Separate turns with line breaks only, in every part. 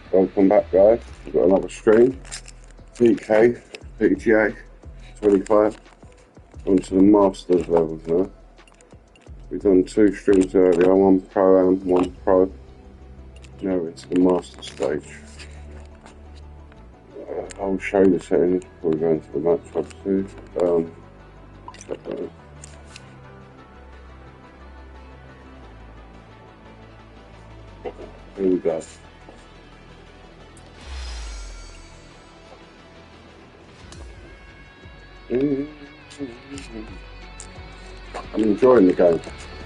Welcome back, guys. We've got another stream. PGA 25. Onto the Masters levels now. We've done two streams earlier, one Pro and one Pro. Now we're into the Master stage. I'll show you the settings before we go into the match, obviously. Here we go. I'm enjoying the game.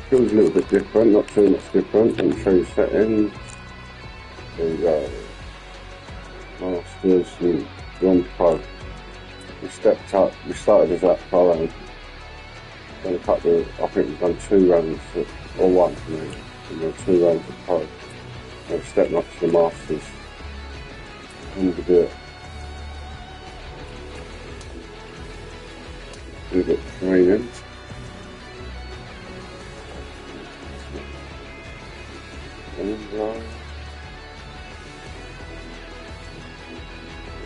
Feels a little bit different, not too much different. Let me show you settings. There we go. Masters and one Pro. We stepped up. We started as that Pro and done a couple of, I think we've done 2 rounds or one maybe. And then 2 rounds of Pro. And stepping up to the Masters. And we do it. We've got training.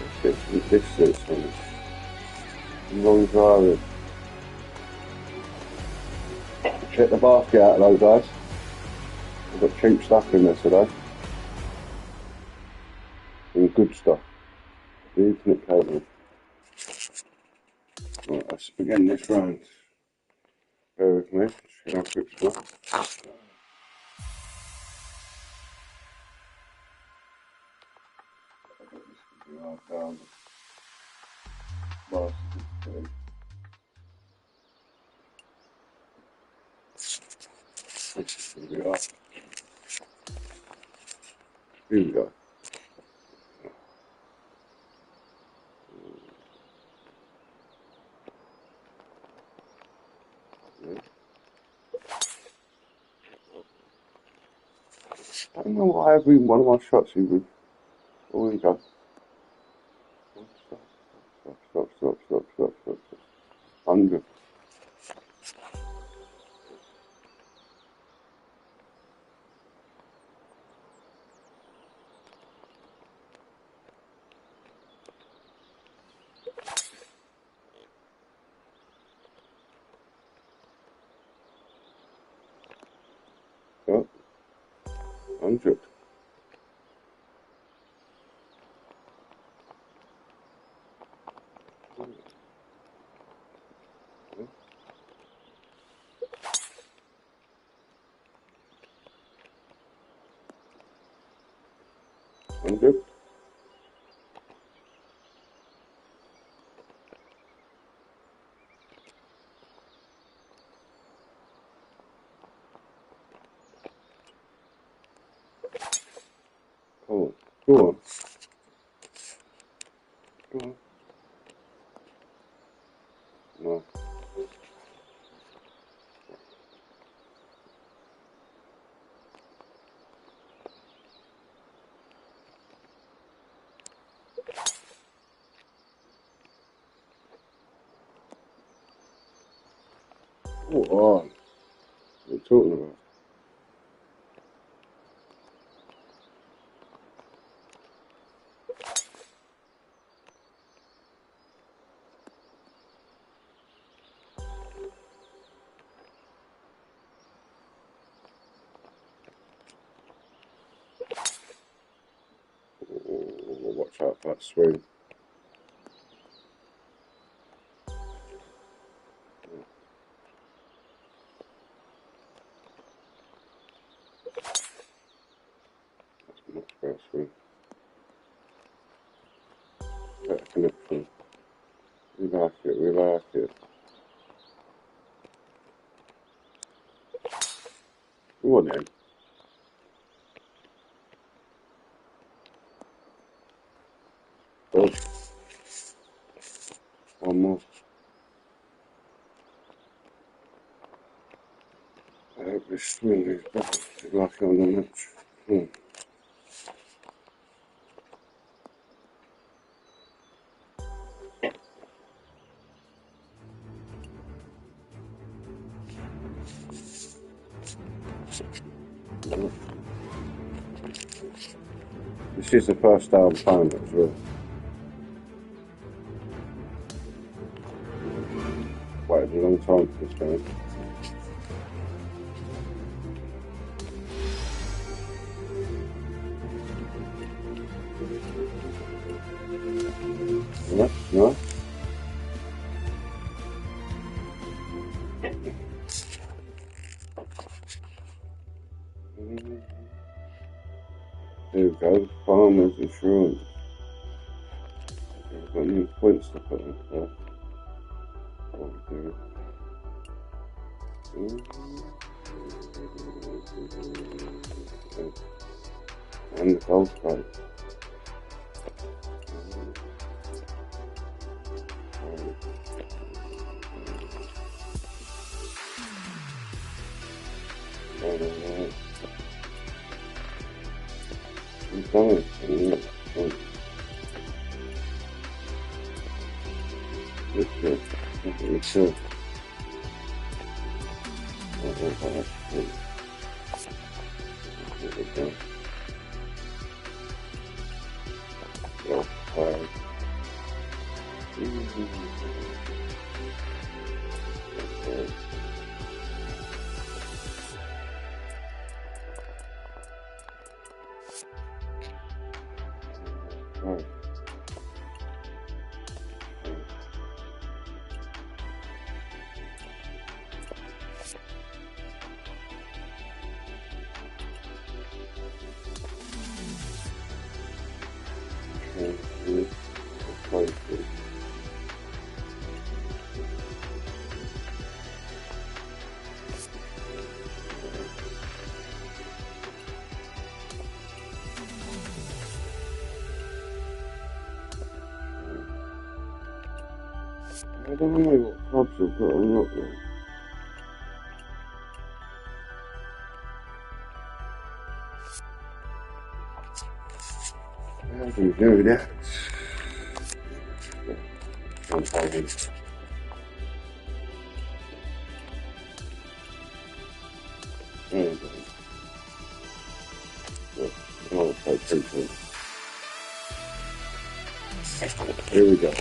Let's get some distance on it. Long driving. Check the basket out of those guys. We've got cheap stuff in there today. And good stuff. The Ethernet cable. Right, let's begin this round. Bear with me, just gonna have a quick spot. Here we go. I don't know why every one of my shots you would. Oh, here we go. Stop. 100. Stop. 100. Good. Oh, go on. Go on. No. Go on. What are you talking about? Oh, watch out for that swing. That's much better swing. Better connection. We like it. Go on then. Oh. One more. I hope this swing is better like on the match. This is the first day I'm playing it as well. Waited a long time for this game. Yeah, nice. There we go, Farmers Insurance. I've got new points to put in there. What we do. And the golf club. We've done it. It's good. It's good. I don't know what clubs I've got on that one. How do you do that? I'm finding. There we go. I'll take 3 points. Here we go.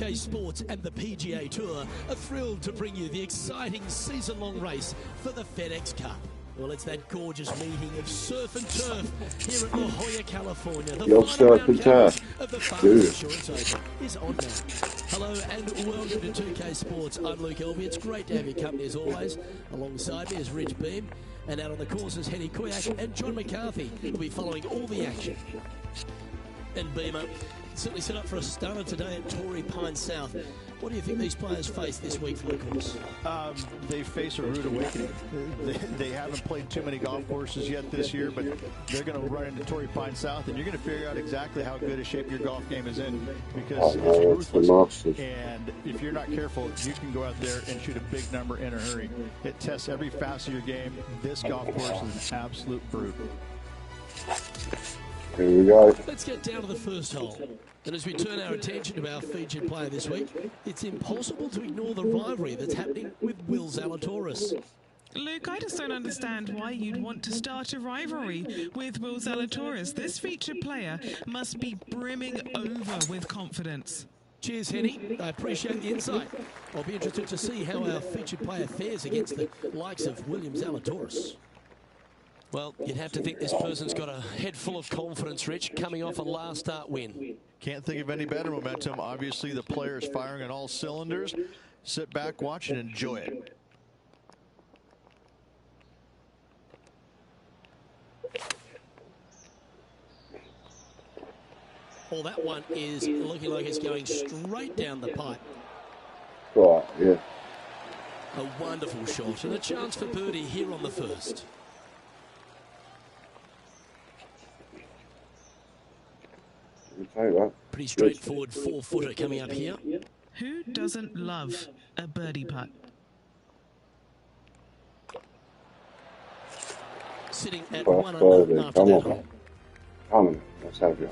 PGA Sports and the PGA Tour are thrilled to bring you the exciting season-long race for the FedEx Cup. Well, it's that gorgeous meeting of surf and turf here at La Jolla, California. The final round count of the Farmers Insurance Open is on now. Hello and welcome to 2K Sports. I'm Luke Elvey. It's great to have your company as always. Alongside me is Rich Beam, and out on the course is Henny Kuyak and John McCarthy, who will be following all the action. And Beamer certainly set up for a stunner today at Torrey Pines South. What do you think these players face this week for the course?
They face a rude awakening. They haven't played too many golf courses yet this year, but they're going to run into Torrey Pines South, and you're going to figure out exactly how good a shape your golf game is in, because it's ruthless. And if you're not careful, you can go out there and shoot a big number in a hurry. It tests every facet of your game. This golf course is an absolute brute.
Here we go.
Let's get down to the first hole. And as we turn our attention to our featured player this week, it's impossible to ignore the rivalry that's happening with Will Zalatoris.
Luke, I just don't understand why you'd want to start a rivalry with Will Zalatoris. This featured player must be brimming over with confidence.
Cheers, Henny. I appreciate the insight. I'll be interested to see how our featured player fares against the likes of William Zalatoris. Well, you'd have to think this person's got a head full of confidence, Rich, coming off a last start win.
Can't think of any better momentum. Obviously, the player is firing on all cylinders. Sit back, watch, and enjoy it.
Well, that one is looking like it's going straight down the pipe.
Right, yeah.
A wonderful shot and a chance for birdie here on the first. Pretty straightforward 4-footer coming up here.
Who doesn't love a birdie putt?
Sitting at 1 under after that hole.
Come on, let's have you.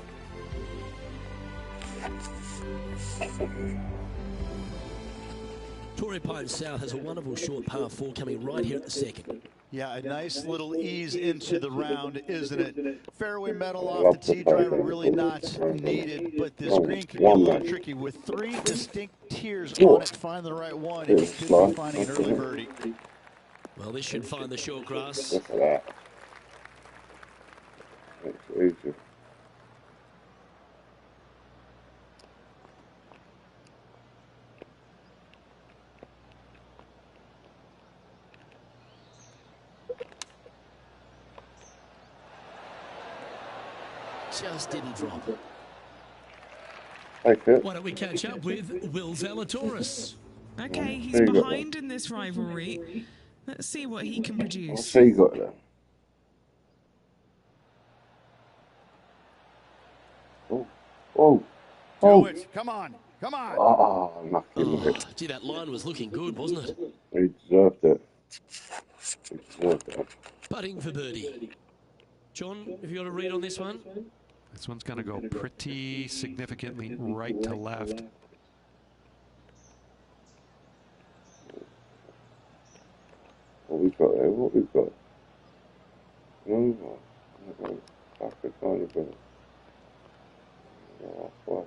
Torrey Pines South has a wonderful short par 4 coming right here at the second.
Yeah, a nice little ease into the round, isn't it? Fairway metal off the tee driver, really not needed, but this green can be a little tricky. With 3 distinct tiers on it, find the right one, and you could be finding an early birdie.
Well, this should find the short grass.
Look at that. That's easy.
Just didn't drop.
Okay.
Why don't we catch up with Will Zalatoris?
Okay, he's behind in this rivalry. Let's see what he can produce.
What's he got there? Oh. Oh.
Do it. Come on. Come on.
Oh, lucky.
Gee, that line was looking good, wasn't it?
He deserved it. He deserved it.
Putting for birdie. John, have you got a read on this one?
This one's going to go pretty significantly right to left.
What we got there? What we got? No, back a tiny bit. Well.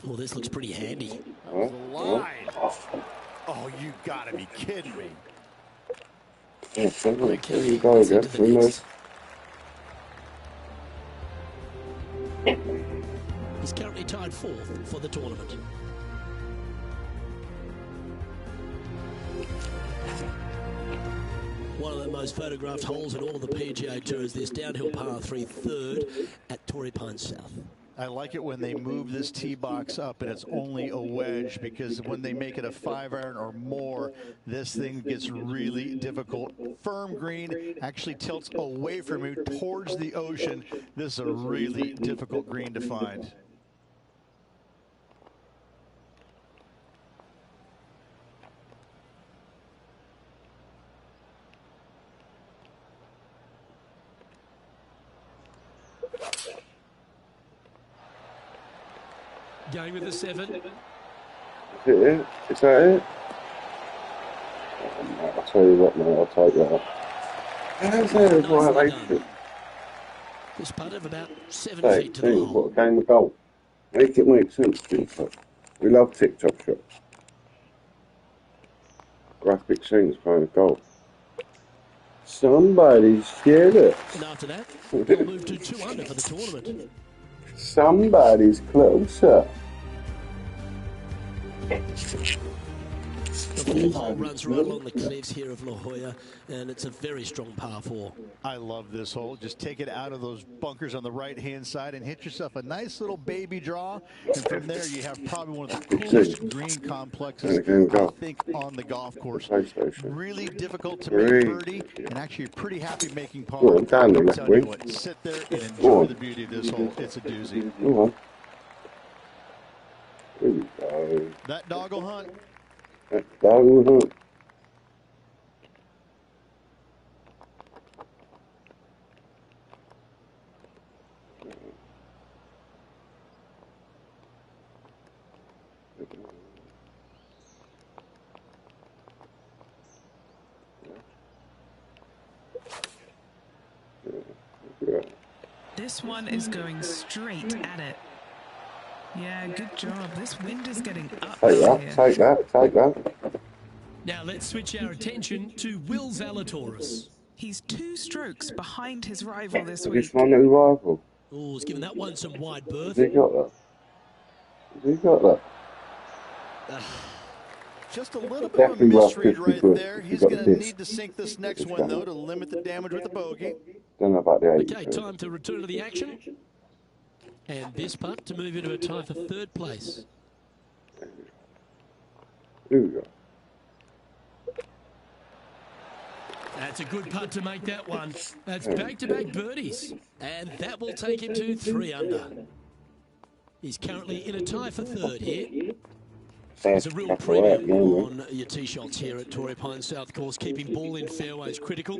Oh, this looks pretty handy.
That was a line. Oh, you gotta be kidding me.
Yeah, there you go again. We know.
He's currently tied 4th for the tournament. One of the most photographed holes in all of the PGA Tour is this downhill par 3 third at Torrey Pines South.
I like it when they move this tee box up and it's only a wedge, because when they make it a 5-iron or more, this thing gets really difficult. Firm green actually tilts away from you towards the ocean. This is a really difficult green to find.
Going with the 7.
Is it? Is that it? Oh, mate, I'll tell you what, mate, I'll take that. How's that? Why they
This putt of about 7 feet to the hole.
What a game of golf. Make it make sense, TikTok. We love TikTok shots. Graphic scenes playing golf. Somebody's scared it.
And after that, they'll move to 2 under for the tournament.
Somebody's closer.
The 4th hole runs right along the cliffs here of La Jolla, and it's a very strong par 4.
I love this hole. Just take it out of those bunkers on the right-hand side and hit yourself a nice little baby draw. And from there, you have probably one of the coolest green complexes, I think, on the golf course. Really difficult to make birdie, and actually pretty happy making par. I'm telling you what, sit there and enjoy the beauty of this hole. It's a doozy.
Here we go.
That dog will hunt.
That dog will hunt.
This one is going straight at it. Yeah, good job. This wind is getting up here.
Take that.
Now let's switch our attention to Will Zalatoris.
He's 2 strokes behind his rival this week.
This my new rival.
Oh, he's given that one some wide berth.
Has he got that? Has he got that?
Just a little bit of a misread right there. He's going to need to sink this next one, though, to limit the damage with the bogey.
Don't know about the 8.
Okay, time to return to the action. And this putt to move into a tie for 3rd place.
Here we go.
That's a good putt to make that one. That's back-to-back birdies. And that will take him to 3 under. He's currently in a tie for third here. There's a real premium on your tee shots here at Torrey Pines South Course, keeping ball in fairways critical,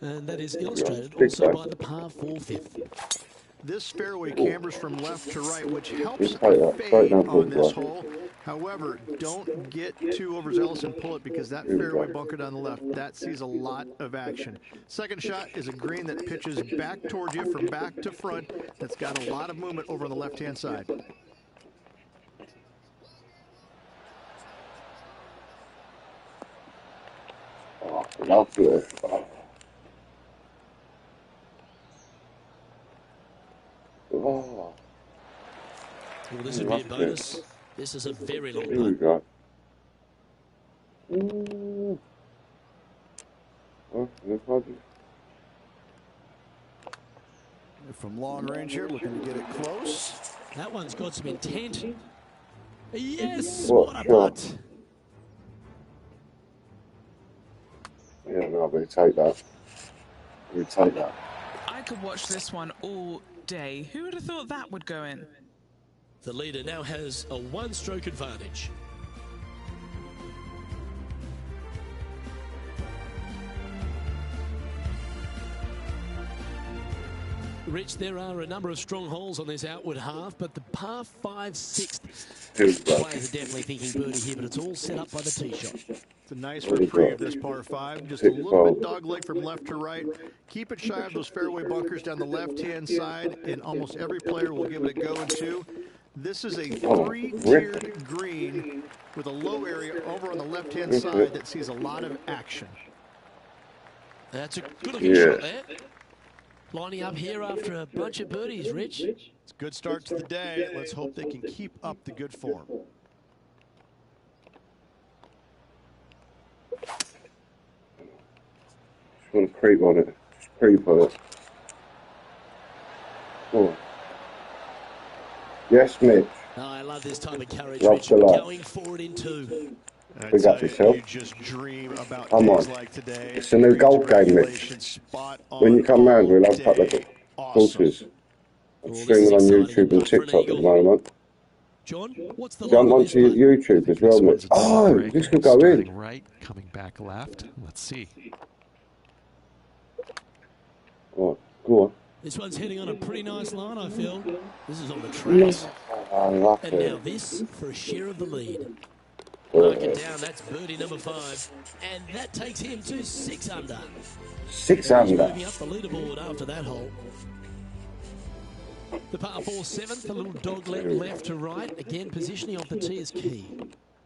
and that is illustrated also by the par 4 fifth.
This fairway cambers from left to right, which helps the fade on this hole. However, don't get too overzealous and pull it, because that fairway bunker down the left, that sees a lot of action. Second shot is a green that pitches back towards you from back to front. That's got a lot of movement over on the left-hand side.
Oh, love this. Oh. Oh.
Well, this would be a bonus. This is a very long
Here we
putt.
go. Oh,
From long range here, looking to get it close.
That one's got some intent. Yes,
what
what a
shot.
putt.
Yeah, no, we take that. We take that.
I could watch this one all day. Who would have thought that would go in?
The leader now has a one-stroke advantage. Rich, there are a number of strong holes on this outward half, but the par 5 sixth players are definitely thinking birdie here, but it's all set up by the tee shot.
It's a nice reprieve, this par 5. Just a little bit dogleg from left to right. Keep it shy of those fairway bunkers down the left-hand side, and almost every player will give it a go in two. This is a 3-tiered green with a low area over on the left-hand side that sees a lot of action.
That's a good-looking shot there. Lining up here after a bunch of birdies, Rich.
It's a good start to the day. Let's hope they can keep up the good form.
Just want to creep on it. Just creep on it. Oh. Yes, Mitch.
Oh, I love this type of courage,
Love
Rich.
to love.
Going forward in two.
Big up yourself.
You just dream about
Come
days
on.
like today.
It's a new golf game, Mitch. When you come round, we'll have a couple of courses. I'm streaming on YouTube and TikTok at the moment.
John, what's the
Jump onto YouTube as well, Mitch. Oh, this could go in.
Right, coming back left. Let's see.
Oh, go on.
This one's heading on a pretty nice line, I feel. This is on the tracks.
I love
And now
it.
this for a share of the lead. Mark it down, that's birdie number 5. And that takes him to 6 under.
6
He's
under.
moving up the leaderboard after that hole. The par 4 7th, a little dogleg left to right. Again, positioning of the tee is key.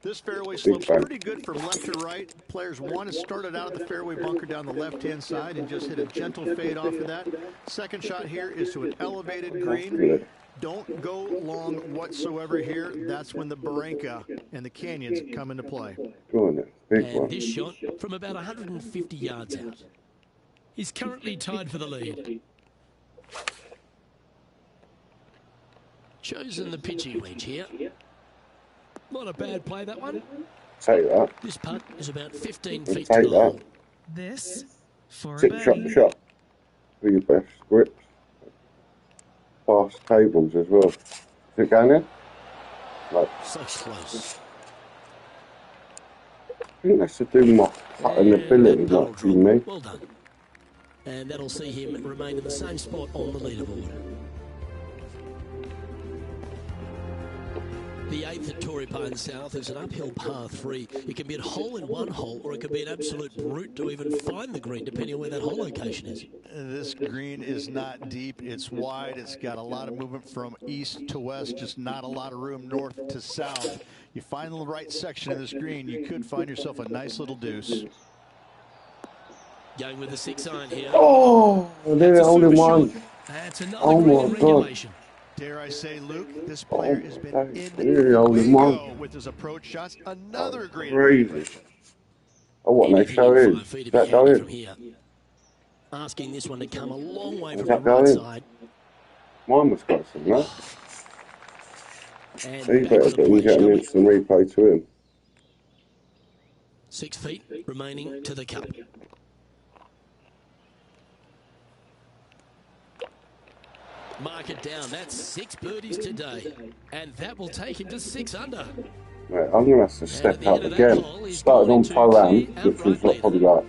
This fairway slopes pretty good from left to right. Players want to start it out at the fairway bunker down the left-hand side and just hit a gentle fade off of that. Second shot here is to an elevated green. Don't go long whatsoever here. That's when the barranca and the canyons come into play.
Go on then. Big
And
one.
this shot from about 150 yards out. He's currently tied for the lead. Chosen the pitching wedge here. Not a bad play, that one.
Take that.
This putt is about 15
We'll
feet to
take
the hole.
that.
This for a
6 shot
birdie.
shot. For your best grips. Fast tables as well. Is it going in? No.
So close.
I think that's to do with my putting ability,
And that
not you, me.
well done. And that'll see him remain in the same spot on the leaderboard. The 8th at Torrey Pines South is an uphill par 3. It can be a hole in one hole, or it can be an absolute brute to even find the green, depending on where that hole location is.
This green is not deep. It's wide. It's got a lot of movement from east to west, just not a lot of room north to south. You find the right section of this green, you could find yourself a nice little deuce.
Going with the 6 iron here.
Oh, they're only one.
That's another
Oh
green
my
in
God.
regulation.
Dare I say, Luke, this player has been in
Really only
the
one.
go with his approach shots. Another green.
Crazy. Oh, what they show
Anything
is
5 feet
that
of from
going?
here. Asking this one to come a long way
Is
from the
that
right
going?
side.
Mine was got some, no?
And
He
back
better
to the
get
play,
an
shall we?
instant replay to him.
6 feet remaining to the cup. Mark it down. That's 6 birdies today. And that will take him to 6 under.
Mate, I'm going to have to step up again. Started on pro-am, which was probably like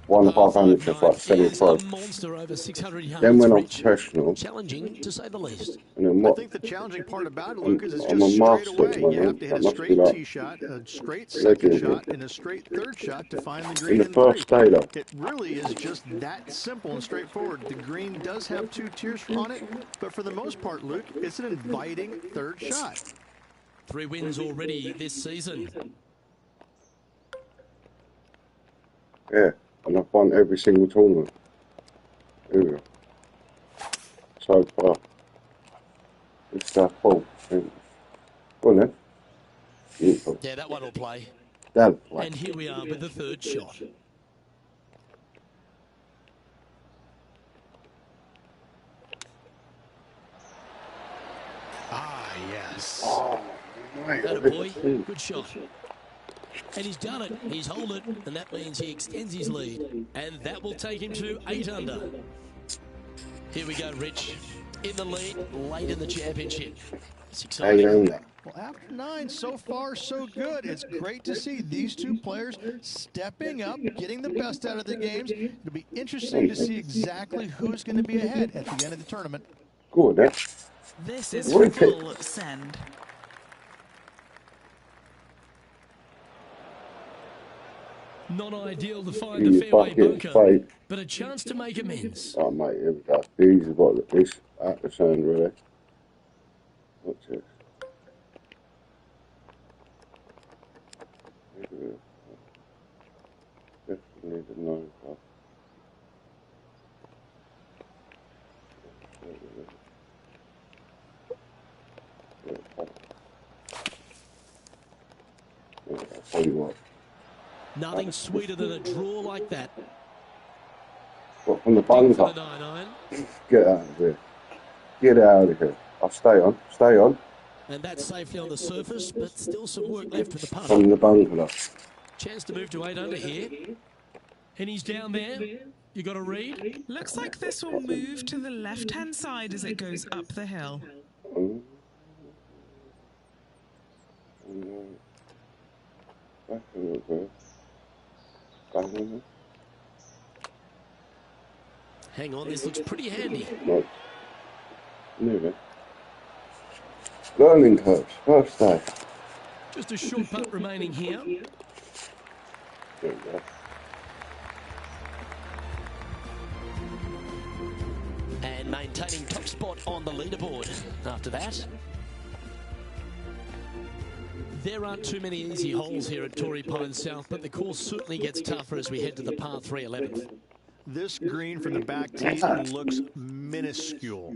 1.5 amateurs, like 7 pro.
Monster over 600 yards.
Then went on professional.
Challenging, to say the least.
And then
I think the challenging part about it, Luke, is it's just straight away. You have to hit a straight tee shot, a straight second shot, and a straight third shot to find the green
in the first day, though.
It really is just that simple and straightforward. The green does have 2 tiers on it, but for the most part, Luke, it's an inviting third shot.
3 wins already this season.
Yeah, and I've won every single tournament. Here we go. So far. It's that full. Go on then. Beautiful.
Yeah, that one will play.
That'll play.
And here we are with the 3rd shot.
Ah, yes.
Oh, mate.
That a boy. Good shot. And he's done it. He's held it. And that means he extends his lead. And that will take him to 8 under. Here we go, Rich. In the lead, late in the championship. It's exciting.
Well, after 9, so far, so good. It's great to see these 2 players stepping up, getting the best out of the games. It'll be interesting to see exactly who's going to be ahead at the end of the tournament.
Good, eh?
This is full send.
Not ideal to find the fairway bunker, but a chance to make amends.
Oh, mate, here we go. These have got this at the turn, really. What's this? Definitely the 9 club. Yeah, I'll tell you what.
Nothing sweeter than a draw like that.
What, from the bunker? Get out of here. Get out of here. I'll stay on. Stay on.
And that's safely on the surface, but still some work left with the putter.
From the bunker.
Chance to move to 8 under here. And he's down there. You got to read.
Looks like this will move to the left-hand side as it goes up the hill.
Back a little bit. Back a little bit.
Hang on, this looks pretty handy.
No. Nearly. Learning curves, first day.
Just a short putt remaining here.
There we go.
And maintaining top spot on the leaderboard after that. There aren't too many easy holes here at Torrey Pines South, but the course certainly gets tougher as we head to the par 3 11th.
This green from the back tee looks minuscule.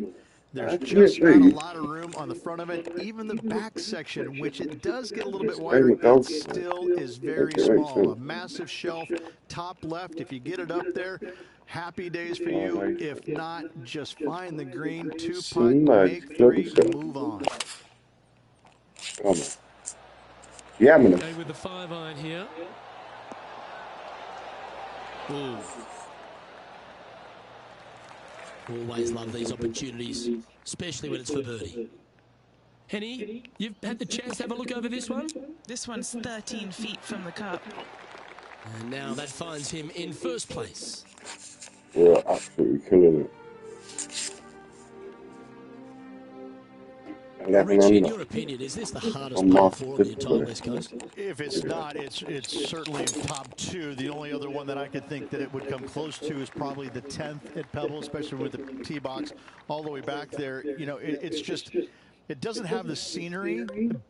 There's just not a lot of room on the front of it. Even the back section, which it does get a little bit wider, it still is very small. A massive shelf, top left. If you get it up there, happy days for you. If not, just find the green, 2-putt, make 3, move on.
Come on. Yeah, I'm
Okay, with the 5-iron here. Ooh. Always love these opportunities, especially when it's for birdie. Henny, you've had the chance to have a look over this one?
This one's 13 feet from the cup.
And now that finds him in first place.
We're absolutely killing it.
Richie, in your opinion, is this the hardest par 4 on the entire West Coast?
If it's not, it's certainly in top 2. The only other one that I could think that it would come close to is probably the 10th at Pebble, especially with the tee box all the way back there. You know, it's just, it doesn't have the scenery,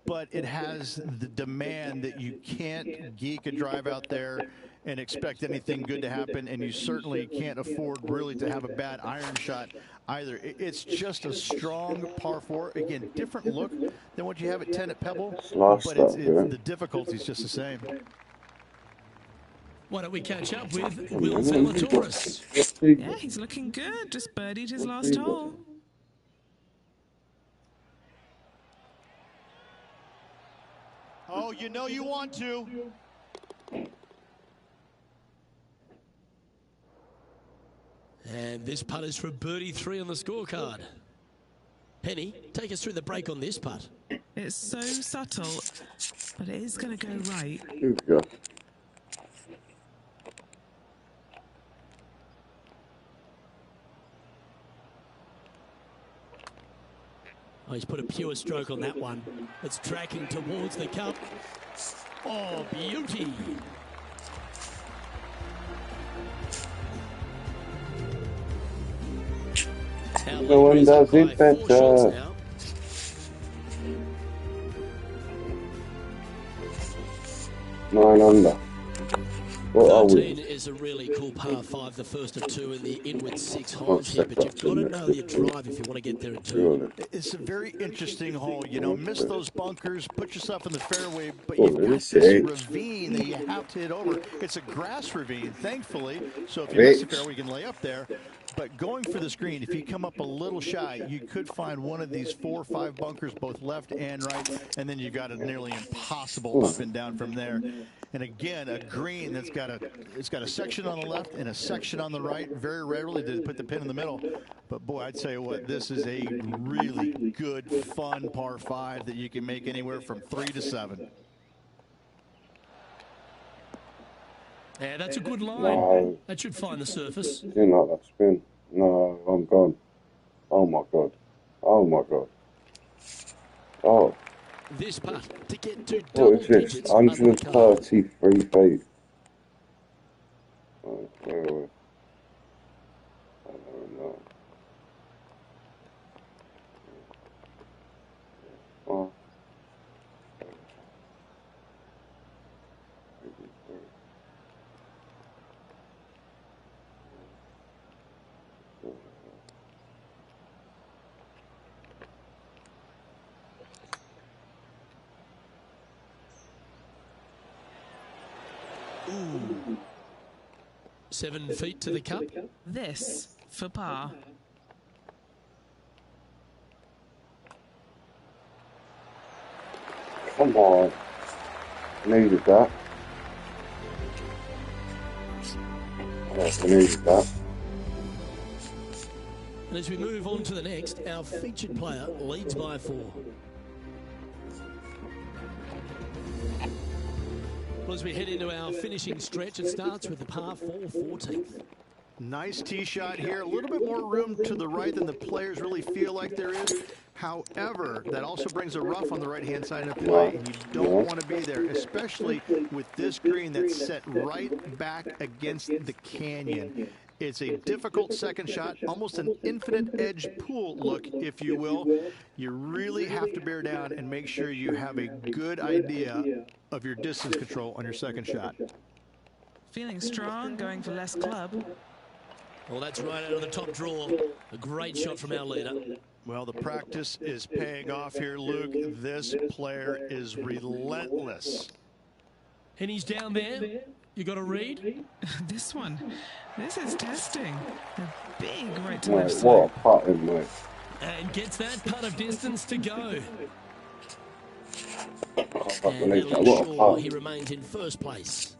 but it has the demand that you can't geek a drive out there and expect anything good to happen, and you certainly can't afford really to have a bad iron shot either. It's just a strong par 4. Again, different look than what you have at 10 at Pebble, but the difficulty's just the same.
Why don't we catch up with Will Zalatoris?
Yeah, he's looking good. Just birdied his last hole.
Oh, you know you want to.
And this putt is for birdie 3 on the scorecard. Penny, take us through the break on this putt.
It's so subtle, but it is going to go right.
Here we go.
Oh, he's put a pure stroke on that one. It's tracking towards the cup. Oh, beauty.
No one does it better. 9 under. What are we?
13 is a really cool par 5, the first of 2 in the inward 6 holes here, but you've got to know your drive if you want to get there in 2.
It's a very interesting hole. You know, miss those bunkers, put yourself in the fairway, but
Oh,
you've got
this
this
is-
ravine that you have to hit over. It's a grass ravine, thankfully, so if you miss the fairway, you can lay up there. But going for the screen, if you come up a little shy, you could find one of these 4 or 5 bunkers, both left and right, and then you've got a nearly impossible up and down from there. And again, a green that's got a section on the left and a section on the right. Very rarely do they put the pin in the middle. But boy, I'd tell you what, this is a really good, fun par 5 that you can make anywhere from 3 to 7.
Yeah, that's a good line.
No.
That should find the surface.
Didn't like that spin. No, I'm gone. Oh my god. Oh my god. Oh.
This putt to get to double
What is this?
digits under the car.
133 feet. Oh, where are we? I don't know. Oh.
Ooh. 7 feet to the cup.
This for par.
Come on. Needed that. Oh, I needed that.
And as we move on to the next, our featured player leads by 4. Well, as we head into our finishing stretch, it starts with the par 4 14th.
Nice tee shot here. A little bit more room to the right than the players really feel like there is. However, that also brings a rough on the right-hand side of play, and you don't want to be there, especially with this green that's set right back against the canyon. It's a difficult second shot, almost an infinite edge pool look, if you will. You really have to bear down and make sure you have a good idea of your distance control on your second shot.
Feeling strong, going for less club.
Well, that's right out of the top draw. A great shot from our leader.
Well, the practice is paying off here, Luke. This player is relentless.
And he's down there. You got to read.
This one, this is testing. A big right to
Mate,
left
what
side.
a putt in, mate.
And gets that putt of distance to go.
I
And
believe that.
that'll
What a
ensure
putt.
he remains in first place.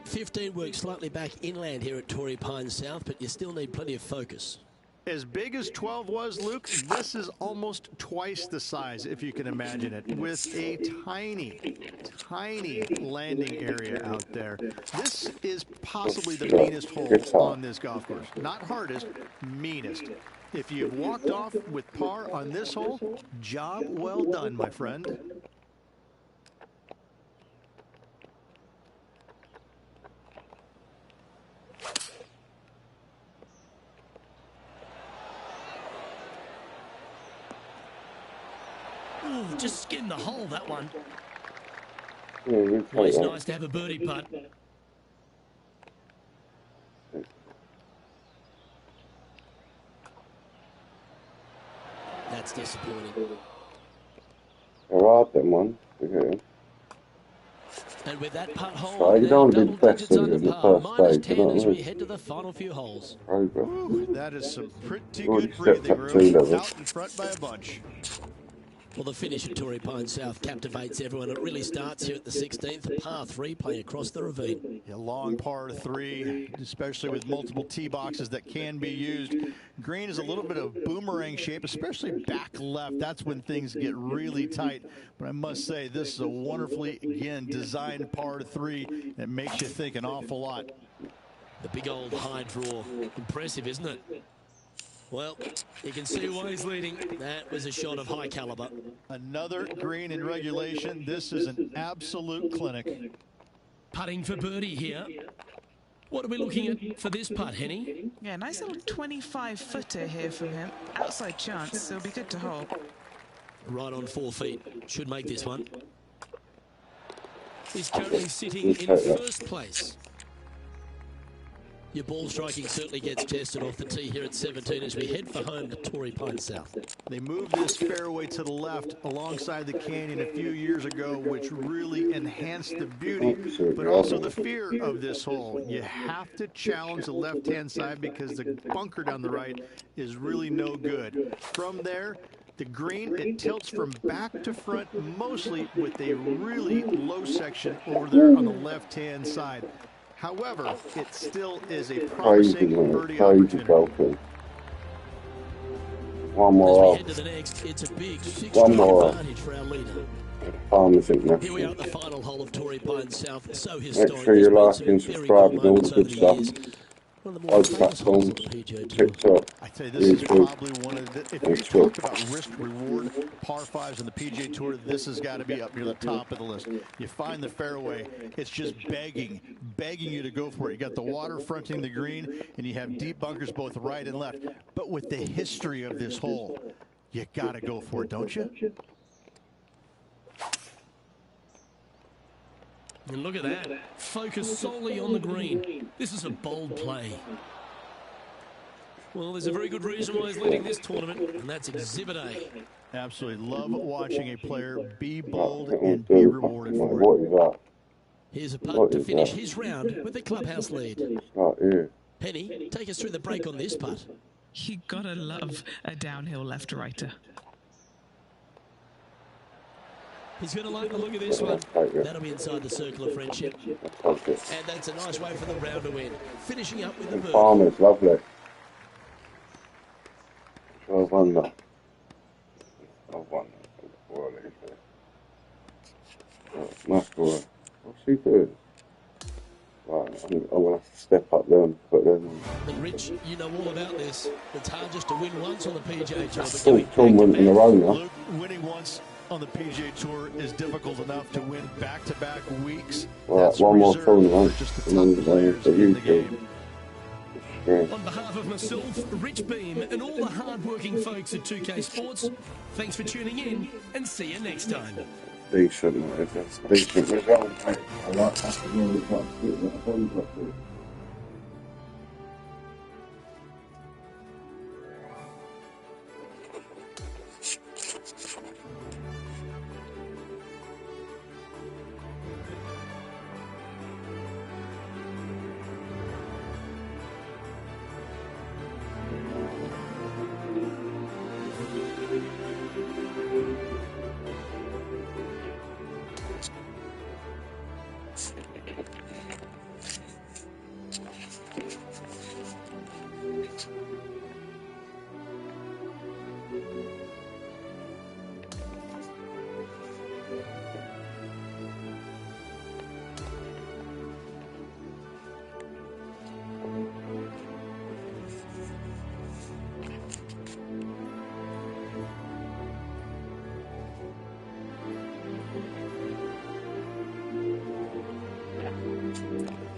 $15 works slightly back inland here at Torrey Pines South, but you still need plenty of focus.
As big as 12 was, Luke, this is almost twice the size, if you can imagine it, with a tiny, tiny landing area out there. This is possibly the meanest hole on this golf course. Not hardest, meanest. If you've walked off with par on this hole, job well done, my friend.
Ooh, just skinned the hole, that one.
Yeah, you take
Always
that.
nice to have a birdie putt. That's disappointing.
They're hard, them ones. Okay.
And with that putt hole,
So you don't want to be the
double
best
digits
in
under
the
par,
first
minus
stage, you
10
know
as
what I
we
mean?
head to the final few holes.
Progress.
Ooh, that is some pretty
Already
good
stepped
breathing
up 2
room.
levels.
Out in front by a bunch.
Well, the finish at Torrey Pines South captivates everyone. It really starts here at the 16th, par 3 playing across the ravine.
A long par 3, especially with multiple tee boxes that can be used. Green is a little bit of boomerang shape, especially back left. That's when things get really tight. But I must say, this is a wonderfully, again, designed par 3 that makes you think an awful lot.
The big old high draw. Impressive, isn't it? Well, you can see why he's leading. That was a shot of high caliber.
Another green in regulation. This is an absolute clinic.
Putting for birdie here. What are we looking at for this putt, Henny?
Yeah, nice little 25-footer here from him. Outside chance, so it'll be good to hold.
Right on 4 feet. Should make this one. He's currently sitting in first place. Your ball striking certainly gets tested off the tee here at 17 as we head for home to Torrey Pines South.
They moved this fairway to the left alongside the canyon a few years ago, which really enhanced the beauty, but also the fear of this hole. You have to challenge the left-hand side because the bunker down the right is really no good. From there, the green, it tilts from back to front, mostly with a really low section over there on the left-hand side. However, it still is a promising birdie opportunity.
One more.
As we head to the next, it's a big 6-stroke advantage for our leader. Here we are at the final hole of Torrey Pines South. So historic.
Make sure you like and subscribe and all the good stuff.
One of the more famous holes on the PGA Tour.
TikTok.
I tell you, this is probably one of the, if we talk about risk-reward par 5s on the PGA Tour, this has got to be up near the top of the list. You find the fairway, it's just begging you to go for it. You got the water fronting the green, and you have deep bunkers both right and left. But with the history of this hole, you got to go for it, don't you?
And look at that. Focus solely on the green. This is a bold play. Well, there's a very good reason why he's leading this tournament, and that's Exhibit A.
Absolutely. Love watching a player be bold and be rewarded for it.
What is that?
Here's a putt to finish his round with the clubhouse lead.
Right here.
Penny, take us through the break on this putt.
You gotta love a downhill left-righter.
He's going to like the look of this one. That'll be inside the circle of friendship. And that's a nice way for the round to end. Finishing up with the bird.
Farmer's lovely. 12 under. Oh, one. Well, nice boy. What's he doing? Right, I'm going to have to step up there and put them on.
And Rich, you know all about this. It's hard just to win once on the PGA Tour.
Full tournament in a row now.
Luke, winning once on the PGA Tour is difficult enough to win back-to-back weeks.
Right, one more tournament.
Just the top players in the game.
On behalf of myself, Rich Beam, and all the hard-working folks at 2K Sports, thanks for tuning in, and see you next time.
Decent, mate. That's a decent result, mate. I like that.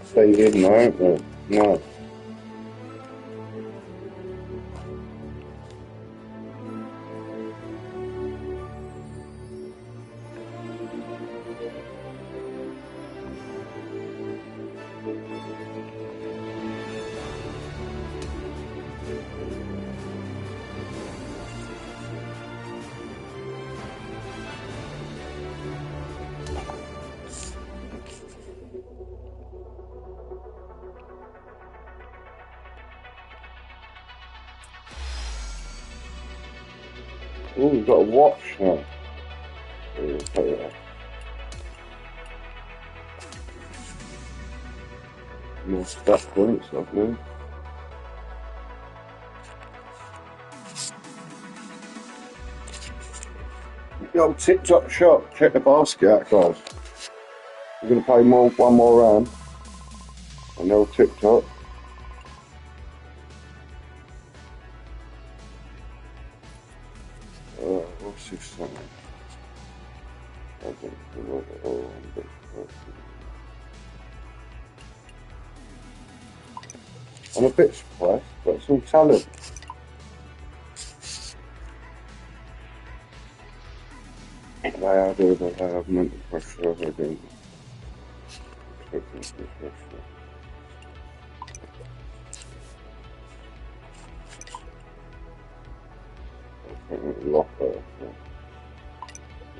Stay hidden, aren't they? No. Oh, we've got a watch now. Yeah, take that. More stat points, I think. The old tip-top shot. Check the basket out, guys. We're going to play one more round. And they'll tip-top. What's this thing? I'm a bit surprised, but it's all talent. They have mental pressure, they do. Lock there.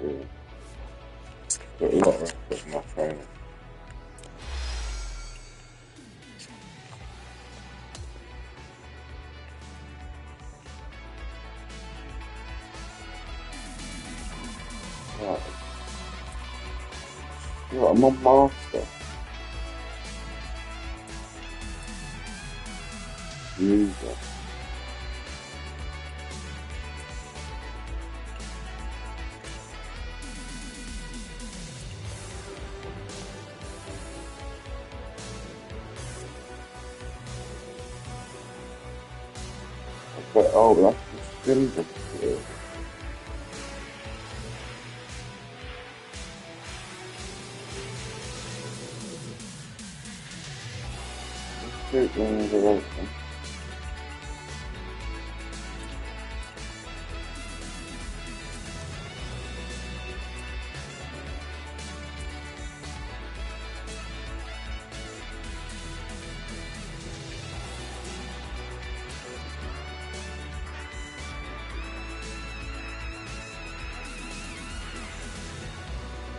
Yeah. Got a lot of effort in my training. Right. Yeah, I'm on master. User. But, oh, that's the silver. Let's do it the right one.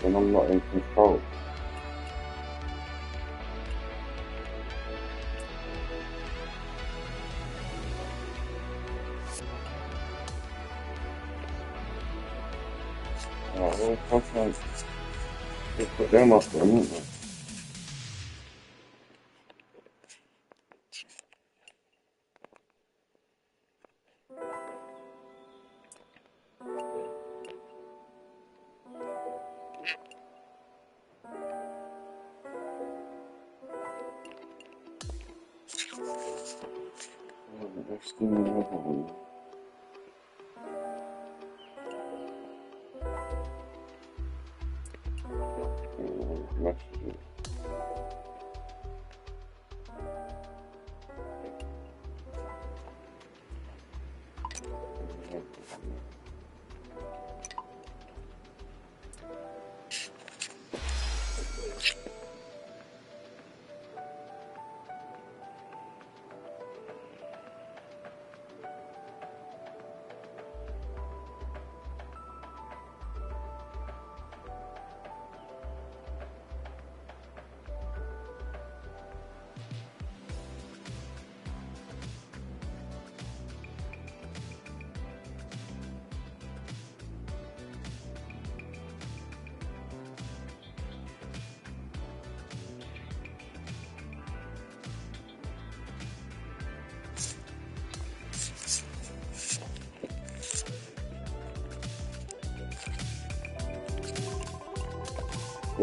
When I'm not in control. Alright, well, sometimes they put them up there, won't they? Let's do another one. Messages.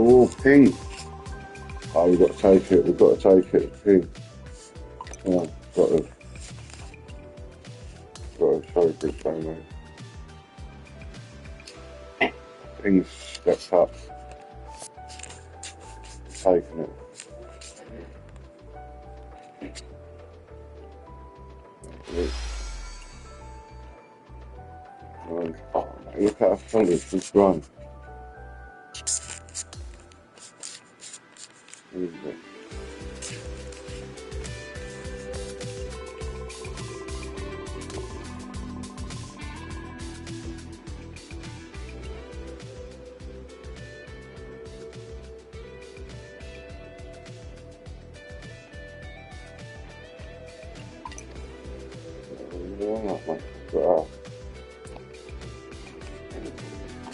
Oh, pink. Oh, we've got to take it. We've got to take it. Pink. Oh, got to show good thing, mate. Pink's stepped up. Taking it. Oh, look how solid this run.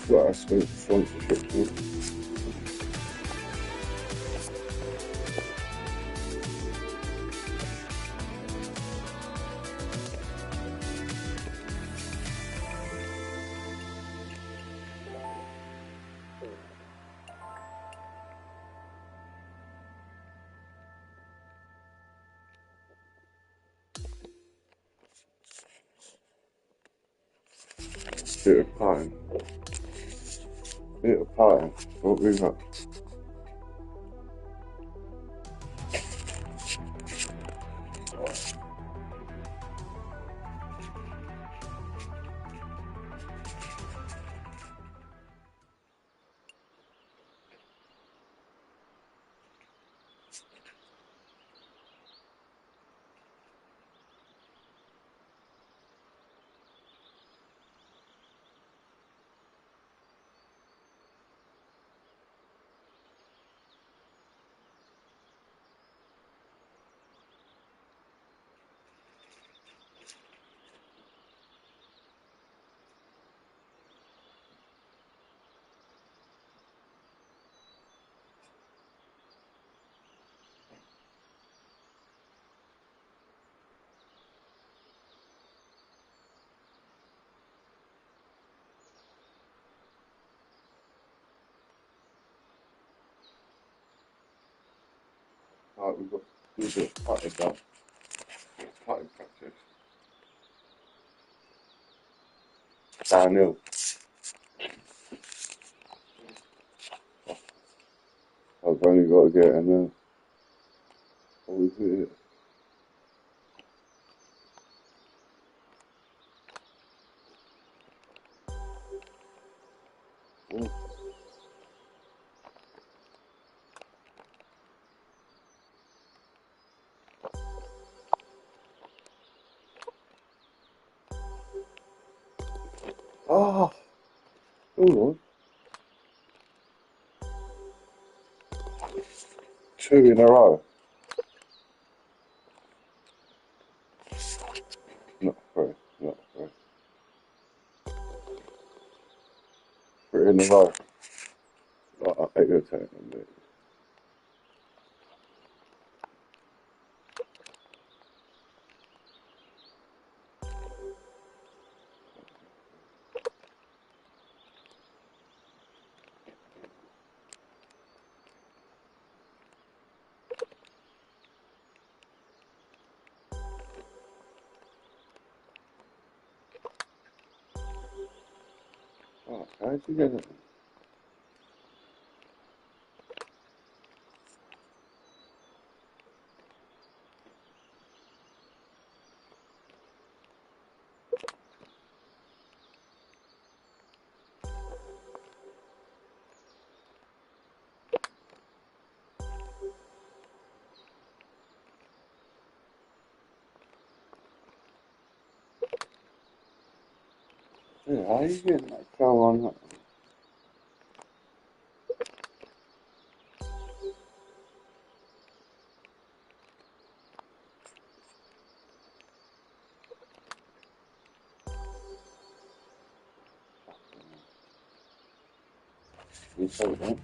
Well, I suppose sponsorship. Bit of pie. Bit of pie. What we got? Right, we've got a bit of putty done. Putty practice. Downhill. I've only got to get in there. What was it? Oh, oh, 2 in a row. Not 3, not 3. 3 in a row. Oh, I irritating me. Oh, how'd you get it? Yeah, how you getting that go on that? You take that.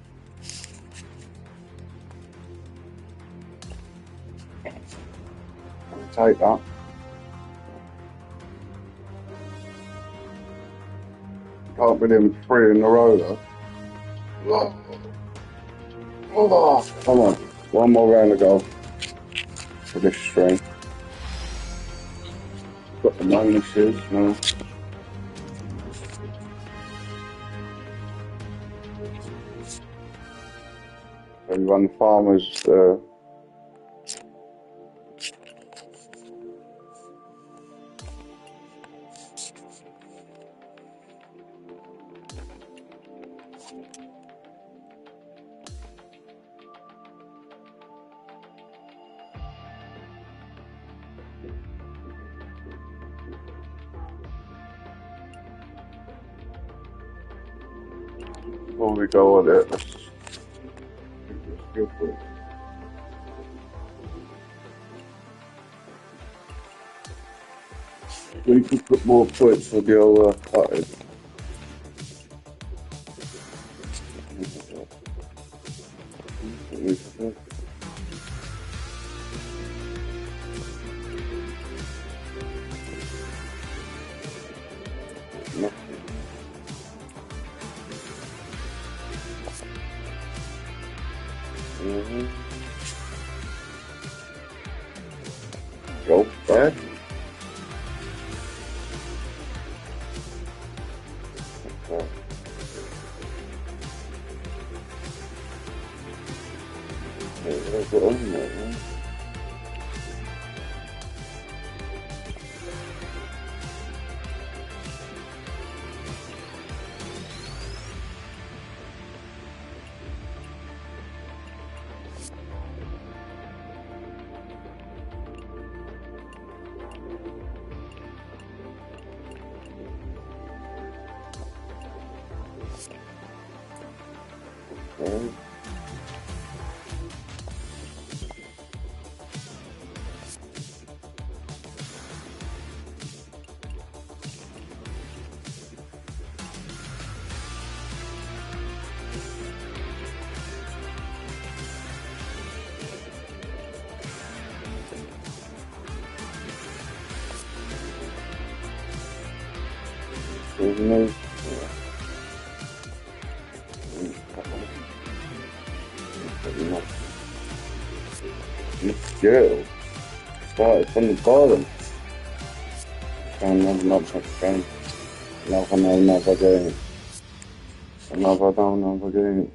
Take that. Can't be them 3 in a row though. Oh, come on. One more round to go for this string. Got the minuses now. Everyone, farmers, before we go on it, let's go for it. We could put more points for the old putted. Nothing. Go back. Okay. There's it on there, huh? Okay. No. This girl started from the bottom. Another game. Another game. Another game.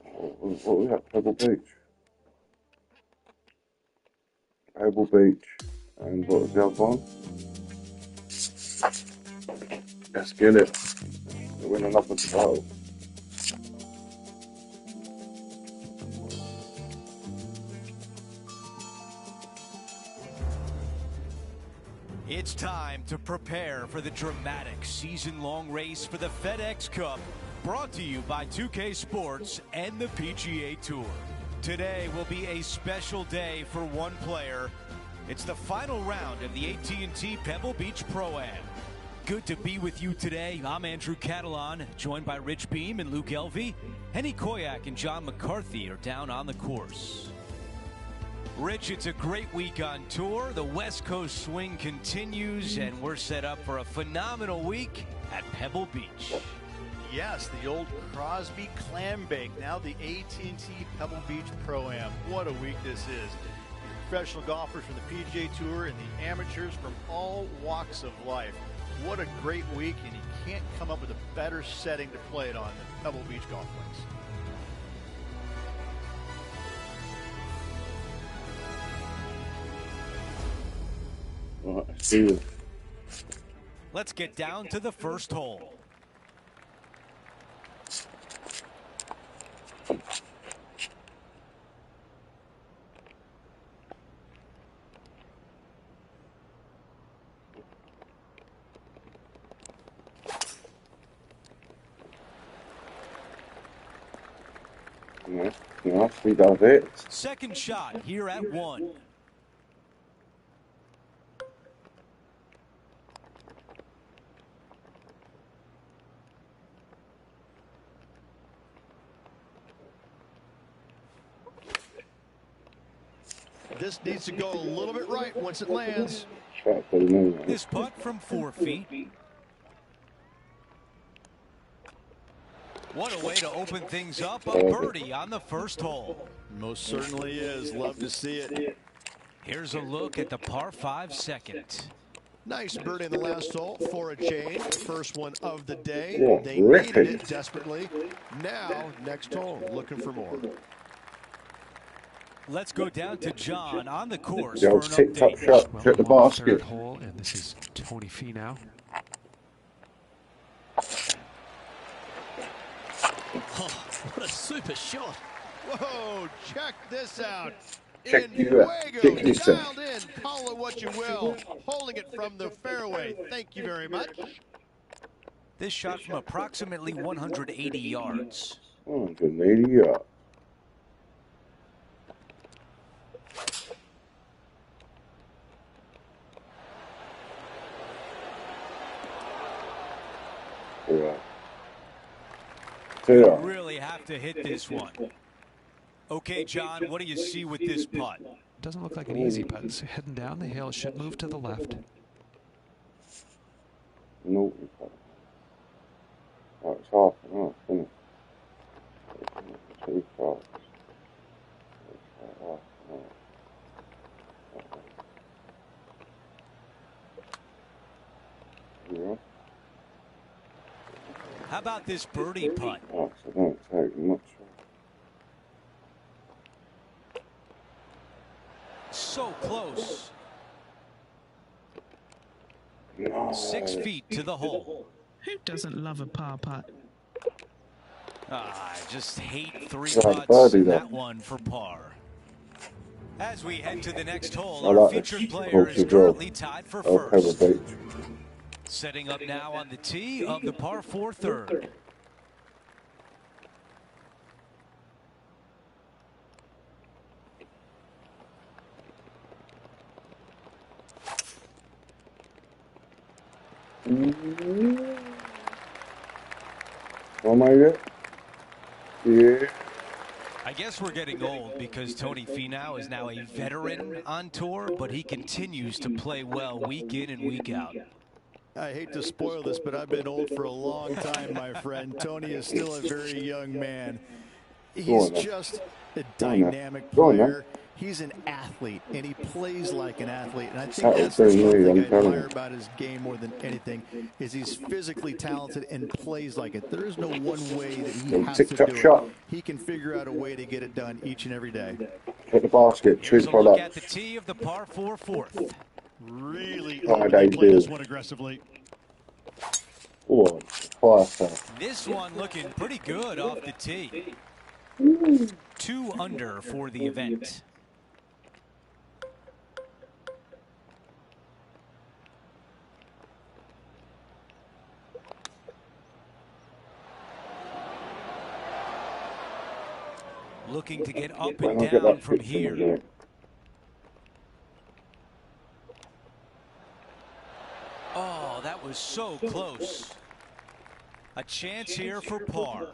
What was that? Pebble Beach. Pebble Beach. And what was the other one? Let's get it. We're winning up at the bottom.
It's time to prepare for the dramatic season-long race for the FedEx Cup, brought to you by 2K Sports and the PGA Tour. Today will be a special day for one player. It's the final round of the AT&T Pebble Beach Pro-Am. Good to be with you today. I'm Andrew Catalan, joined by Rich Beam and Luke Elvey. Henny Koyak and John McCarthy are down on the course. Rich, it's a great week on tour. The West Coast swing continues, and we're set up for a phenomenal week at Pebble Beach.
Yes, the old Crosby clam bake, now the AT&T Pebble Beach Pro-Am. What a week this is. Professional golfers from the PGA Tour and the amateurs from all walks of life. What a great week, and you can't come up with a better setting to play it on than Pebble Beach Golf Links.
Let's get down to the first hole.
Yes, we got it.
Second shot here at 1.
This needs to go a little bit right once it lands.
This putt from 4 feet. What a way to open things up. A birdie on the first hole.
Most certainly is. Love to see it.
Here's a look at the par 5 second.
Nice birdie in the last hole for a change. First one of the day.
Yeah,
they needed it desperately. Now, next hole, looking for more.
Let's go down to John on the course
Yo,
for an
tip-top
update.
shot,
Well,
check the
I'm on
basket.
third hole, and this is Tony Finau.
Oh, what a super shot.
Whoa, check this out.
Check
In
you out.
Fuego,
Check this out.
dialed in, call it what you will. Holding it from the fairway. Thank you very much.
This shot from approximately 180 yards.
180 yards. Right.
You really have have to hit this one. Okay, John, what do you see with this putt?
Doesn't look like an easy putt. It's heading down the hill. Should move to the left.
No. Oh, it's half and half, isn't it? Two strokes. Yeah.
How about this birdie putt?
Oh, so don't take much.
So close.
No.
6 feet to the hole.
Who doesn't love a par putt?
I just hate 3
Yeah,
putts.
birdie
That
that.
one for par. As we head to the next hole,
I
our
like
featured
this
player is
course as well.
currently tied for
Oh, Pebble
first.
Beach.
Setting up now on the tee of the par 4 third.
Oh my God. Yeah.
I guess we're getting old because Tony Finau is now a veteran on tour, but he continues to play well week in and week out.
I hate to spoil this, but I've been old for a long time, my friend. Tony is still a very young man. He's just a dynamic player. He's an athlete, and he plays like an athlete. And I think that's the thing I admire about his game more than anything is he's physically talented and plays like it. There is no one way that he has to do it. He can figure out a way to get it done each and every day.
Hit the basket,
Here's
two
a look
products.
at the tee of the par 4 fourth.
Really
they
play this
do.
one aggressively.
Oh, fire.
This one looking pretty good off the tee. 2 under for the event. Looking to get up and down from here. Oh, that was so close. A chance here for par.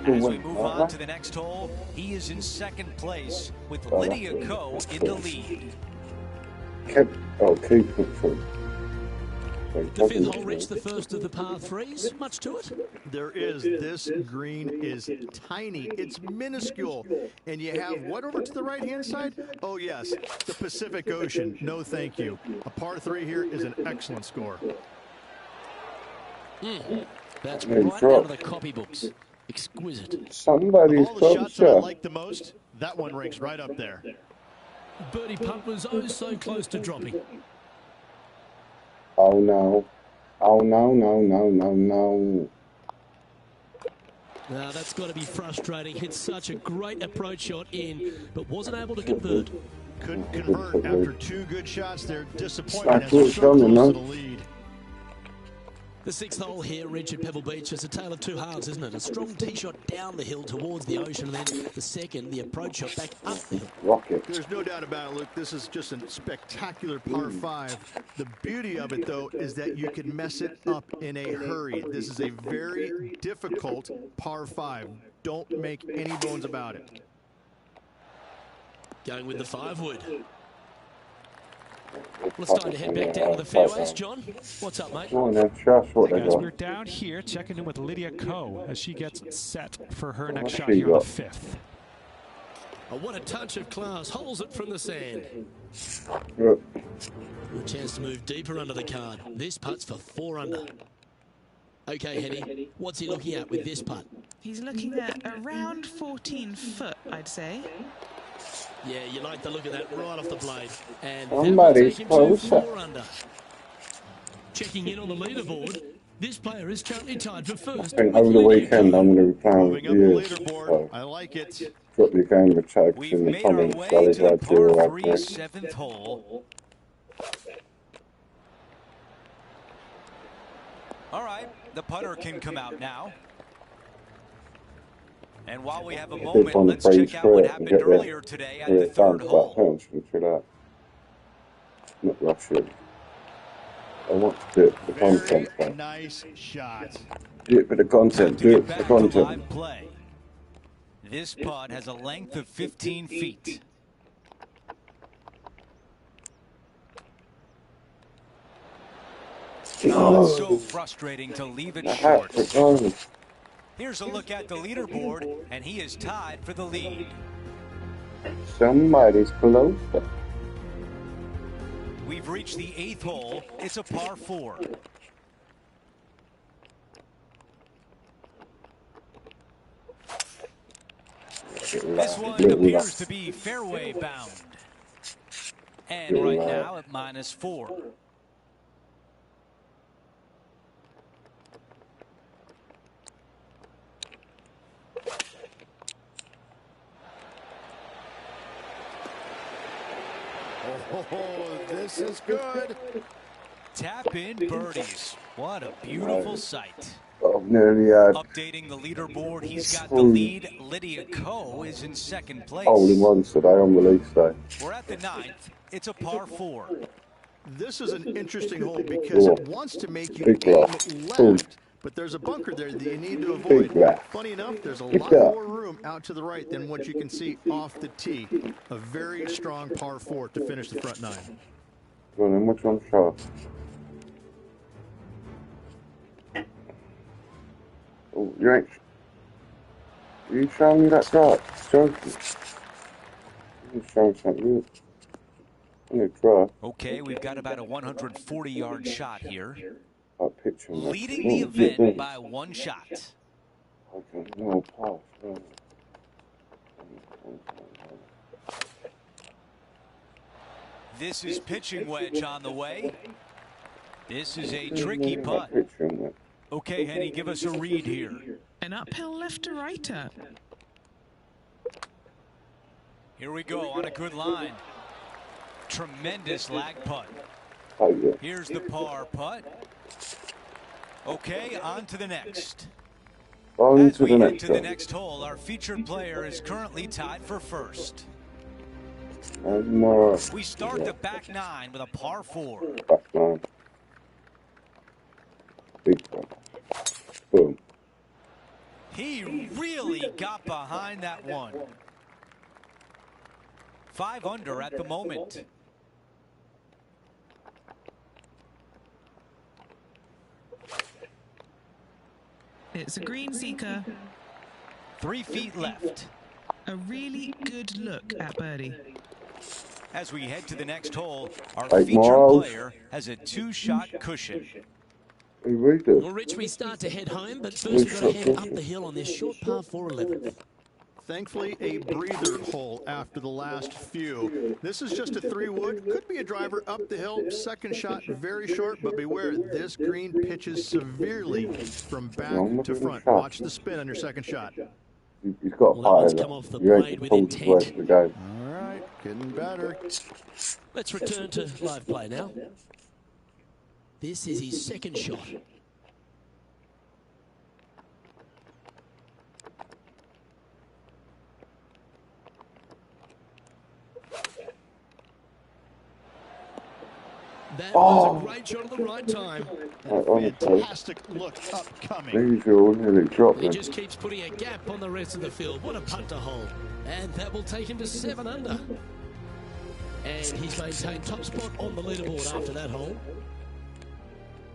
As we move on to the next hole, he is in second place with Lydia Ko in the lead.
Keep it through.
The fifth hole reached the first of the par 3s. Much to it.
There is. This green is tiny. It's minuscule. And you have what over to the right-hand side? Oh, yes, the Pacific Ocean. No, thank you. A par 3 here is an excellent score.
That's right out of the copybooks. Exquisite.
Somebody's
all the shots that I like the most, that one ranks right up there.
Birdie putt was oh so close to dropping.
Oh no. Oh no, no, no, no, no.
Now that's got to be frustrating. Hit such a great approach shot in, but wasn't able to convert.
Couldn't convert after 2 good shots there. Disappointing as they're so close to the lead.
The sixth hole here, Richard, Pebble Beach, is a tale of two halves, isn't it? A strong tee shot down the hill towards the ocean, and then the second, the approach shot back up the hill.
Rocket.
There's no doubt about it, Luke. This is just a spectacular par 5. The beauty of it, though, is that you can mess it up in a hurry. This is a very difficult par 5. Don't make any bones about it.
Going with the 5-wood. Well, it's time to head back down to the fairways. John, what's up, mate?
Go on then, just what they
Guys,
got.
we're down here checking in with Lydia Ko as she gets set for her next
What's
shot
she
here on the
got?
5th.
Oh, what a touch of class. Holds it from the sand.
Good.
A chance to move deeper under the card. This putt's for 4 under. Okay, Henny, what's he looking at with this putt?
He's looking at around 14 foot, I'd say.
Yeah, you like the look of that right off the blade. And
Somebody's
that will take him to
closer.
4 under. Checking in on the leaderboard, this player is currently tied for first.
I think over the weekend I'm going to be playing with
Moving up the
you.
leaderboard.
So
I like it.
drop your game of text
We've
in the
made our
comments.
way
I'll
to the
add to
par
all
3
that.
7th hole. All right, the putter can come out now. And while we have a moment,
on the
let's check
page
out what
for it and
happened
get
earlier today at the
done
3rd
for that
hole.
punch and through that. Not rush it. I want to do it for the content.
Very nice shot.
Do it for the content. Do it for the content.
Live play. This putt has a length of 15 feet. Oh, it's so frustrating to leave it short. Here's a look at the leaderboard, and he is tied for the lead.
Somebody's close.
We've reached the 8th hole. It's a par 4. This one appears to be fairway bound. And right now at -4.
Oh, this is good.
Tap in birdies. What a beautiful sight.
Nearly had
Updating the leaderboard, he's got the lead. Lydia Ko is in 2nd place.
only one today on release day.
We're at the 9th. It's a par 4.
This is an interesting hole because it wants to make you
Big
aim
left.
left, but there's a bunker there that you need to avoid.
Big left.
Funny enough, there's a
Big
lot
left.
more room out to the right than what you can see off the tee. A very strong par 4 to finish the front 9.
Go on then, which one's shot? Oh, you showing me that shot? Show me. You showing something.
Okay, we've got about a 140-yard shot here.
Picture
Leading the event by 1 shot.
Okay, no pass. No.
This is pitching wedge on the way. This is a tricky putt. Okay, Henny, give us a read here.
An uphill left to righter.
Here we go on a good line. Tremendous lag putt.
Oh, yeah.
Here's the par putt. Okay, on to the next. As we head to the next hole, our featured player is currently tied for 1st. We start the back 9 with a par 4.
Back 9. Big one. Boom.
He really got behind that one. 5 under at the moment.
It's a green seeker.
3 feet left.
A really good look at birdie.
As we head to the next hole, our
Hey,
featured
Miles.
player has a 2-shot cushion.
Hey, read it.
Well, Rich, we start to head home, but first we've got to head up the hill on this short par 4 11th.
Thankfully, a breather hole after the last few. This is just a 3-wood. Could be a driver up the hill. 2nd shot, very short, but beware, this green pitches severely from back to front. Watch the spin on your 2nd shot.
He's got a
Well, that
part
one's
of
come
it.
off the
You ain't
blade with
pulled the
intent.
rest of the game.
All right, getting better.
Let's return to live play now. This is his 2nd shot. That was a great shot at the right time.
Fantastic look upcoming.
These are all nearly dropped.
He just keeps putting a gap on the rest of the field. What a putt to hole. And that will take him to 7 under. And he's maintained top spot on the leaderboard after that hole.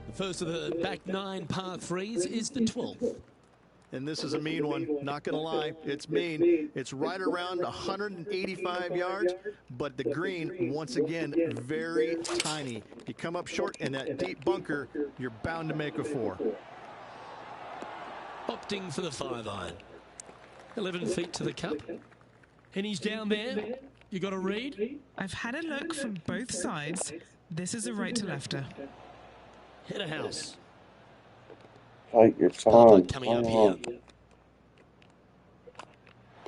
The first of the back 9 par 3s is the 12th.
And this is a mean one, not going to lie. It's mean. It's right around 185 yards, but the green, once again, very tiny. You come up short in that deep bunker, you're bound to make a 4.
Opting for the 5-iron. 11 feet to the cup. And he's down there. You got a read?
I've had a look from both sides. This is a right to lefter.
Head of house.
Take your time.
Putt coming up here.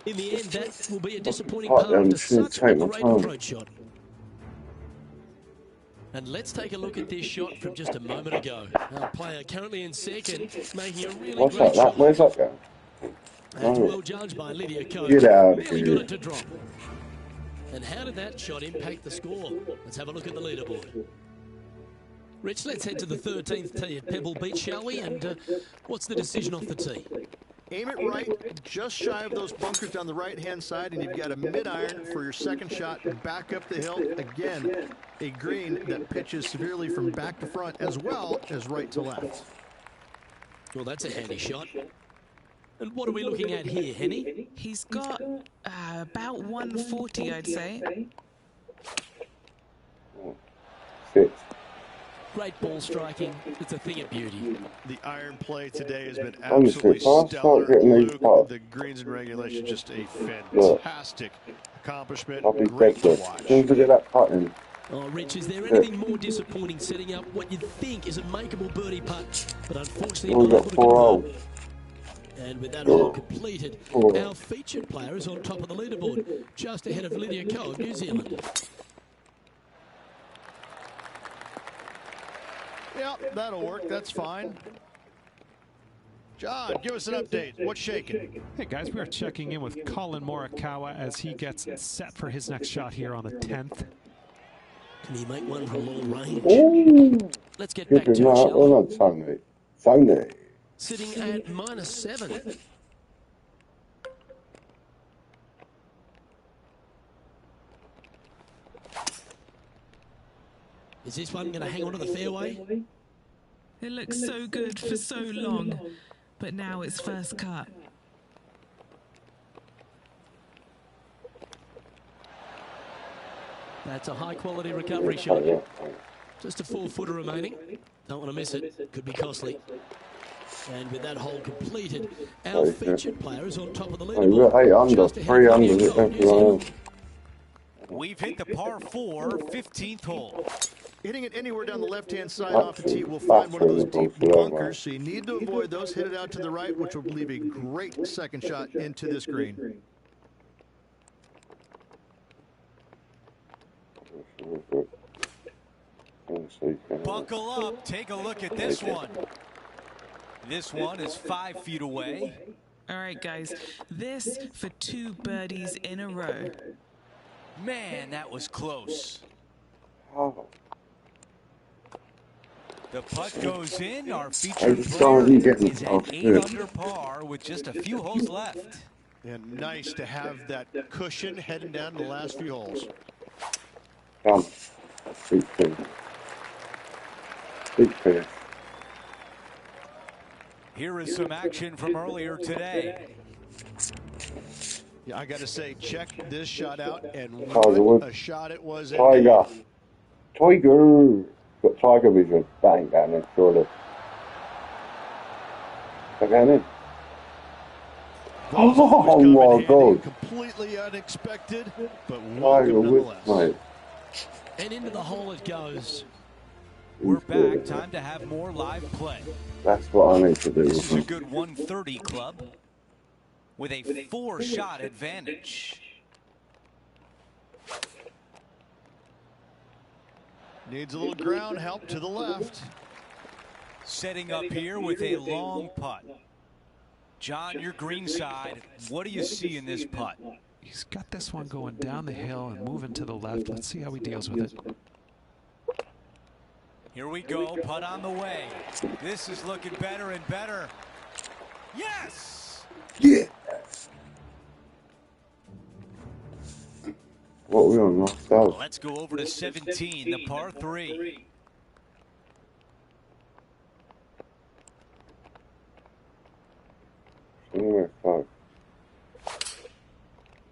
In the end, that will be a disappointing part after such a great approach shot. And let's take a look at this shot from just a moment ago. Our player currently in 2nd, making a really great shot.
Where's that going?
That's well judged by Lydia Ko.
Get out of
Really
here.
got it to drop. And how did that shot impact the score? Let's have a look at the leaderboard. Rich, let's head to the 13th tee at Pebble Beach, shall we? And what's the decision off the tee?
Aim it right, just shy of those bunkers down the right-hand side, and you've got a mid-iron for your second shot back up the hill. Again, a green that pitches severely from back to front as well as right to left.
Well, that's a handy shot. And what are we looking at here, Henny?
He's got about 140, I'd say.
6.
Great ball striking. It's a thing of beauty.
The iron play today has been
Honestly,
absolutely
if I start
stellar.
getting these
Luke,
putts,
the greens and regulation, just a
look,
fantastic accomplishment.
I'll be
Great to
dead. As
watch.
soon as I get that putt in,
Oh, Rich, is there anything more disappointing setting up what you'd think is a makeable birdie putt, but unfortunately
we've
not
got
able to
4
convert?
holes.
And with that hole completed,
Oh.
our featured player is on top of the leaderboard, just ahead of Lydia Ko of New Zealand.
Yeah, that'll work. That's fine. John, give us an update. What's shaking?
Hey guys, we are checking in with Colin Morikawa as he gets set for his next shot here on the 10th.
Can he make one from long range?
Ooh.
Let's get back to
Good
it,
night.
shall
Well,
we?
not Tony. Tony.
Sitting at -7. Is this one going to hang on to the fairway?
It looks so good for so long, but now it's first cut.
That's a high-quality recovery shot. Just a 4-footer remaining. Don't want to miss it. Could be costly. And with that hole completed, our featured player is on top of the
Oh, we've got
leaderboard.
8 under,
just ahead
3
of
under.
Lydia Ko of New Zealand.
We've hit the par 4 15th hole.
Hitting it anywhere down the left-hand side off the tee will find one of those deep bunkers, so you need to avoid those. Hit it out to the right, which will leave a great second shot into this green.
Buckle up. Take a look at this one. This one is 5 feet away.
All right, guys, this for 2 birdies in a row.
Man, that was close.
Oh.
The putt goes in. Our
I
featured
just
player
don't get
is
it.
at 8 under par with just a few holes left.
And nice to have that cushion heading down the last few holes.
Come. Big thing. Big fish.
Here is some action from earlier today.
Yeah, I got to say, check this shot out, and
Tiger
what
Woods.
a shot it was.
Tiger. Tiger. Got Tiger vision. That ain't going in, surely. That going in? Oh my God.
Completely unexpected, but
Tiger
welcome
Woods,
nonetheless.
mate.
And into the hole it goes.
We're back. Time to have more live play.
That's what I need to do.
This is a good 130 club with a 4-shot advantage.
Needs a little ground help to the left.
Setting up here with a long putt. John, your green side, what do you see in this putt?
He's got this one going down the hill and moving to the left. Let's see how he deals with it.
Here we go, putt on the way. This is looking better and better. Yes!
Yeah. What are we on? Last out.
Let's go over to 17, the par 3.
Anywhere close.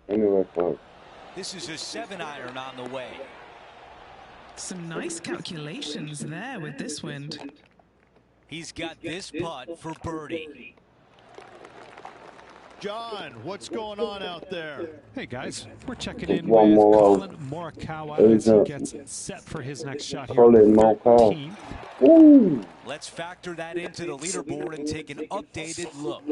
Anywhere close.
This is a 7-iron on the way.
Some nice calculations there with this wind.
He's got this putt for birdie.
John, what's going on out there?
Hey guys, we're checking in
One
with
more
Colin Morikawa as he gets set for his next shot here on
Colin
the
Morikawa.
13th.
Woo!
Let's factor that into the leaderboard and take an updated look.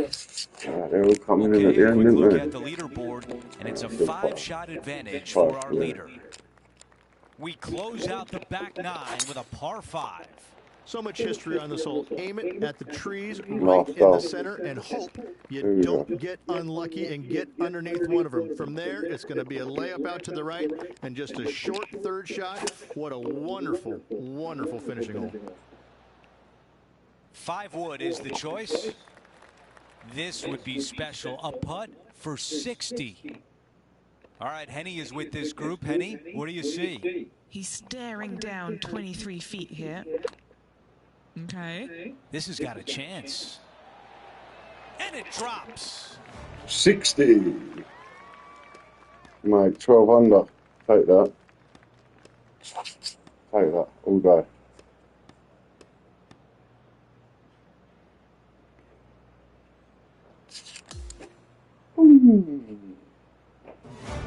They're all coming in at
Okay,
the
a
end,
quick look
didn't
at the
they?
leaderboard, and it's a 5-shot advantage for our leader. We close out the back 9 with a par 5.
So much history on this hole. Aim it at the trees right in the center and hope you don't get unlucky and get underneath one of them. From there, it's going to be a layup out to the right and just a short third shot. What a wonderful, wonderful finishing hole.
5 wood is the choice. This would be special. A putt for 60. All right, Henny is with this group. Henny, what do you see?
He's staring down 23 feet here. Okay.
This has got a chance. And it drops.
60. Mate, 12 under. Take that. Take that all day.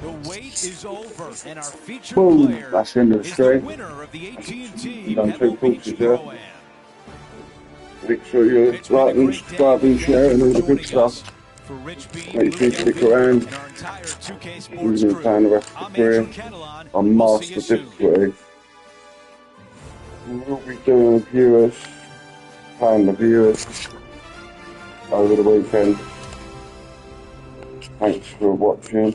The wait is over, and our featured
Boom.
player
That's in the
is the
straight.
winner of the AT&T
Done
Pebble
2
Beach
courses there.
Pro-Am.
Make sure you like and subscribe and share and all the good stuff.
For Rich B,
Make sure you stick around.
and our entire 2K Sports
You're going to
crew.
plan the rest of
I'm
the career
Andrew Catalan.
on
We'll see
master
you soon.
difficulty. We'll be doing viewers, playing the viewers over the weekend. Thanks for watching.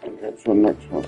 And catch you on the next one.